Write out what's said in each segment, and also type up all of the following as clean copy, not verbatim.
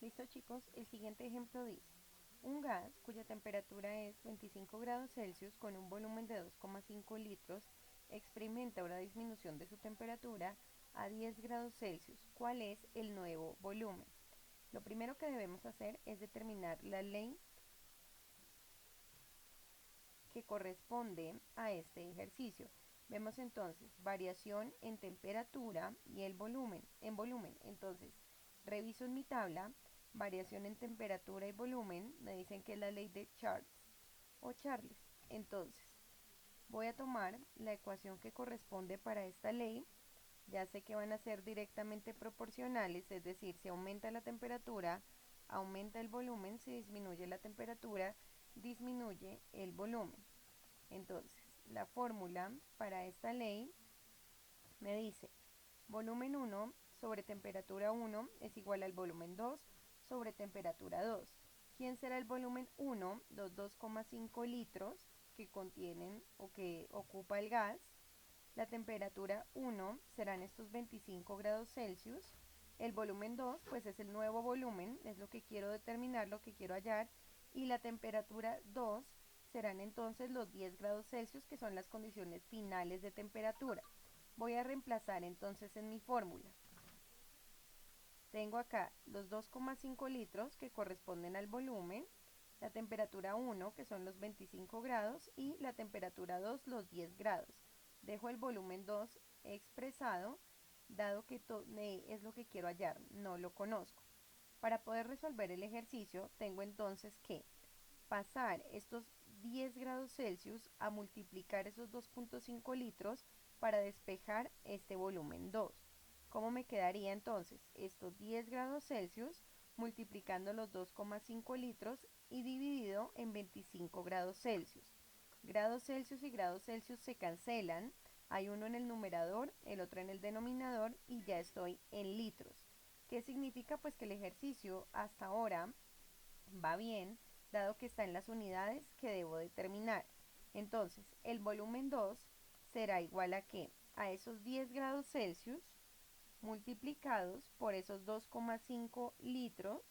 Listo chicos, el siguiente ejemplo dice, un gas cuya temperatura es 25 grados Celsius con un volumen de 2,5 litros experimenta una disminución de su temperatura a 10 grados Celsius. ¿Cuál es el nuevo volumen? Lo primero que debemos hacer es determinar la ley que corresponde a este ejercicio. Vemos entonces variación en temperatura y el volumen, en volumen. Entonces, reviso en mi tabla, variación en temperatura y volumen, me dicen que es la ley de Charles o Charles. Entonces, voy a tomar la ecuación que corresponde para esta ley. Ya sé que van a ser directamente proporcionales, es decir, si aumenta la temperatura, aumenta el volumen, si disminuye la temperatura, disminuye el volumen. Entonces, la fórmula para esta ley me dice volumen 1 sobre temperatura 1 es igual al volumen 2 sobre temperatura 2. ¿Quién será el volumen 1? Los 2,5 litros que contienen o que ocupa el gas. La temperatura 1 serán estos 25 grados Celsius. El volumen 2 pues es el nuevo volumen, es lo que quiero determinar, lo que quiero hallar. Y la temperatura 2 serán entonces los 10 grados Celsius, que son las condiciones finales de temperatura. Voy a reemplazar entonces en mi fórmula. Tengo acá los 2,5 litros que corresponden al volumen, la temperatura 1 que son los 25 grados y la temperatura 2 los 10 grados. Dejo el volumen 2 expresado, dado que es lo que quiero hallar, no lo conozco. Para poder resolver el ejercicio, tengo entonces que pasar estos 10 grados Celsius a multiplicar esos 2,5 litros para despejar este volumen 2. ¿Cómo me quedaría entonces? Estos 10 grados Celsius multiplicando los 2,5 litros y dividido en 25 grados Celsius. Grados Celsius y grados Celsius se cancelan. Hay uno en el numerador, el otro en el denominador y ya estoy en litros. ¿Qué significa? Pues que el ejercicio hasta ahora va bien, dado que está en las unidades que debo determinar. Entonces, el volumen 2 será igual a ¿qué? A esos 10 grados Celsius multiplicados por esos 2,5 litros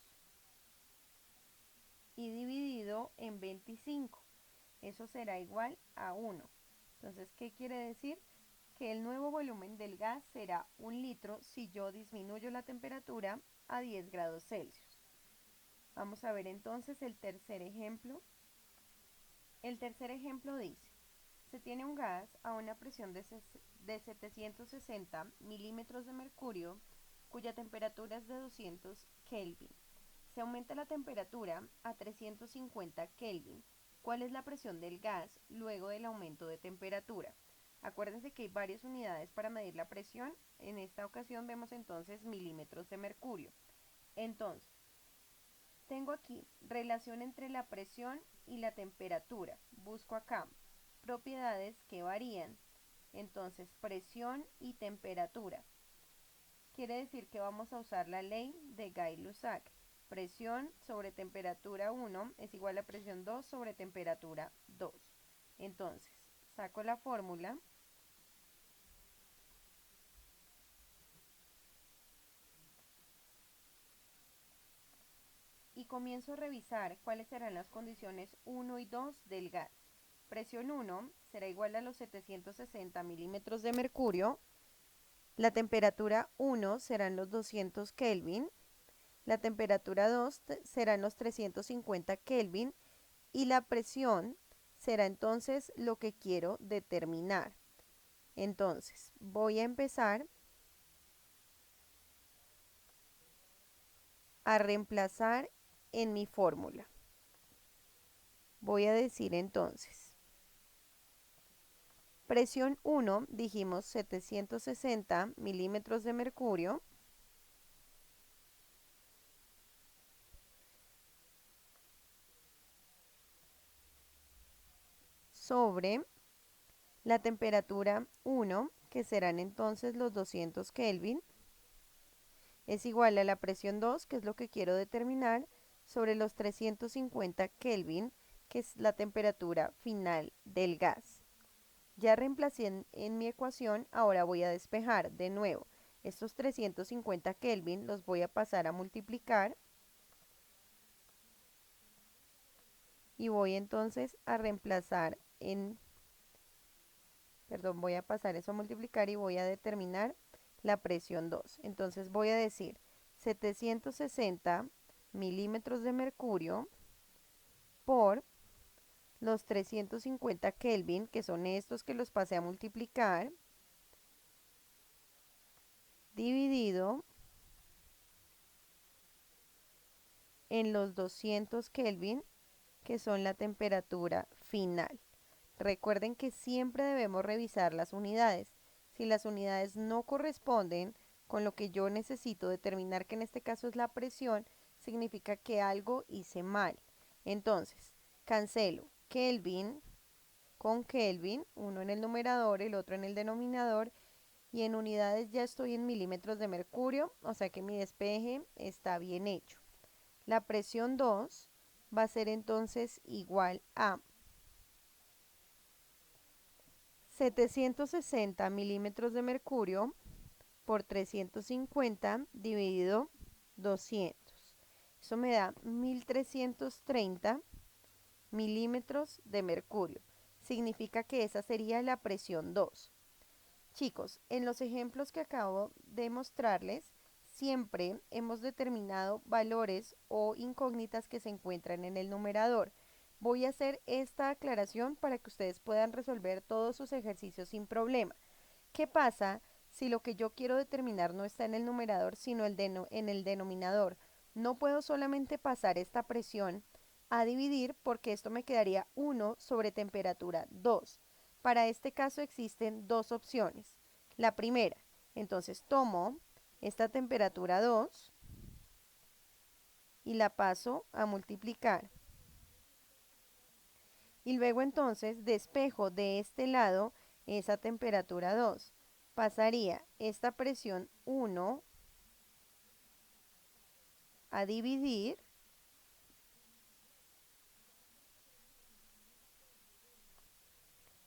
y dividido en 25. Eso será igual a 1. Entonces, ¿qué quiere decir? Que el nuevo volumen del gas será 1 litro si yo disminuyo la temperatura a 10 grados Celsius. Vamos a ver entonces el tercer ejemplo. El tercer ejemplo dice, se tiene un gas a una presión de 760 milímetros de mercurio cuya temperatura es de 200 Kelvin. Se aumenta la temperatura a 350 Kelvin. ¿Cuál es la presión del gas luego del aumento de temperatura? Acuérdense que hay varias unidades para medir la presión. En esta ocasión vemos entonces milímetros de mercurio. Entonces, tengo aquí relación entre la presión y la temperatura. Busco acá propiedades que varían. Entonces, presión y temperatura. Quiere decir que vamos a usar la ley de Gay-Lussac. Presión sobre temperatura 1 es igual a presión 2 sobre temperatura 2. Entonces, saco la fórmula. Y comienzo a revisar cuáles serán las condiciones 1 y 2 del gas. Presión 1 será igual a los 760 milímetros de mercurio. La temperatura 1 serán los 200 Kelvin. La temperatura 2 serán los 350 Kelvin. Y la presión será entonces lo que quiero determinar. Entonces, voy a empezar a reemplazar en mi fórmula. Voy a decir entonces, presión 1, dijimos 760 milímetros de mercurio, sobre la temperatura 1, que serán entonces los 200 Kelvin, es igual a la presión 2, que es lo que quiero determinar, sobre los 350 Kelvin, que es la temperatura final del gas. Ya reemplacé en mi ecuación, ahora voy a despejar de nuevo. Estos 350 Kelvin los voy a pasar a multiplicar y voy entonces a reemplazar voy a pasar eso a multiplicar y voy a determinar la presión 2. Entonces voy a decir 760 milímetros de mercurio por los 350 Kelvin, que son estos que los pasé a multiplicar, dividido en los 200 Kelvin, que son la temperatura final. Recuerden que siempre debemos revisar las unidades. Si las unidades no corresponden con lo que yo necesito determinar, que en este caso es la presión, significa que algo hice mal. Entonces, cancelo Kelvin con Kelvin, uno en el numerador, el otro en el denominador, y en unidades ya estoy en milímetros de mercurio, o sea que mi despeje está bien hecho. La presión 2 va a ser entonces igual a 760 milímetros de mercurio por 350 dividido 200. Eso me da 1330 milímetros de mercurio. Significa que esa sería la presión 2. Chicos, en los ejemplos que acabo de mostrarles, siempre hemos determinado valores o incógnitas que se encuentran en el numerador. Voy a hacer esta aclaración para que ustedes puedan resolver todos sus ejercicios sin problema. ¿Qué pasa si lo que yo quiero determinar no está en el numerador, sino en el denominador? No puedo solamente pasar esta presión a dividir porque esto me quedaría 1 sobre temperatura 2. Para este caso existen dos opciones. La primera, entonces tomo esta temperatura 2 y la paso a multiplicar. Y luego entonces despejo de este lado esa temperatura 2. Pasaría esta presión 1 a dividir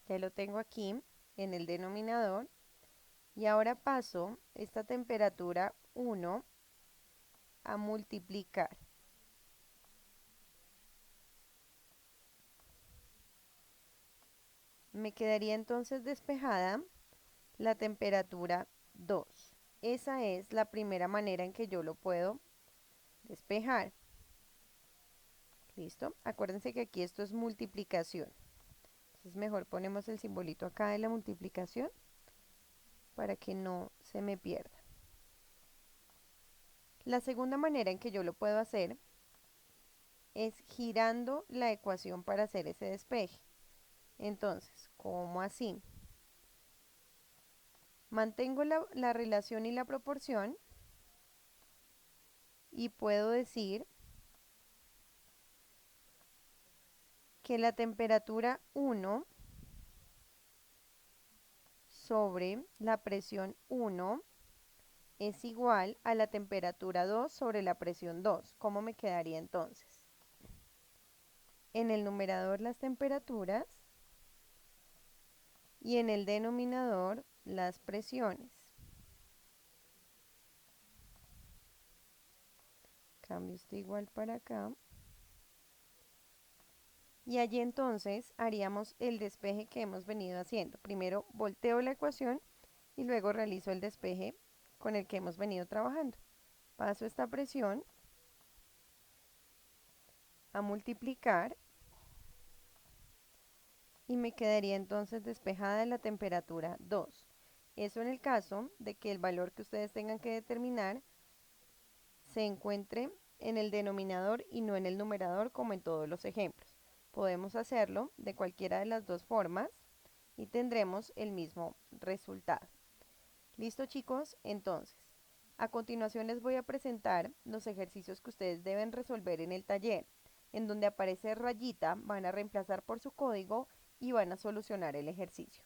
ya lo tengo aquí en el denominador, y ahora paso esta temperatura 1 a multiplicar. Me quedaría entonces despejada la temperatura 2. Esa es la primera manera en que yo lo puedo despejar. ¿Listo? Acuérdense que aquí esto es multiplicación. Entonces mejor ponemos el simbolito acá de la multiplicación para que no se me pierda. La segunda manera en que yo lo puedo hacer es girando la ecuación para hacer ese despeje. Entonces, ¿cómo así? Mantengo la relación y la proporción y puedo decir que la temperatura 1 sobre la presión 1 es igual a la temperatura 2 sobre la presión 2. ¿Cómo me quedaría entonces? En el numerador las temperaturas y en el denominador las presiones. Cambio esto igual para acá. Y allí entonces haríamos el despeje que hemos venido haciendo. Primero volteo la ecuación y luego realizo el despeje con el que hemos venido trabajando. Paso esta presión a multiplicar y me quedaría entonces despejada la temperatura 2. Eso en el caso de que el valor que ustedes tengan que determinar se encuentre en el denominador y no en el numerador como en todos los ejemplos. Podemos hacerlo de cualquiera de las dos formas y tendremos el mismo resultado. ¿Listo, chicos? Entonces, a continuación les voy a presentar los ejercicios que ustedes deben resolver en el taller. En donde aparece rayita van a reemplazar por su código y van a solucionar el ejercicio.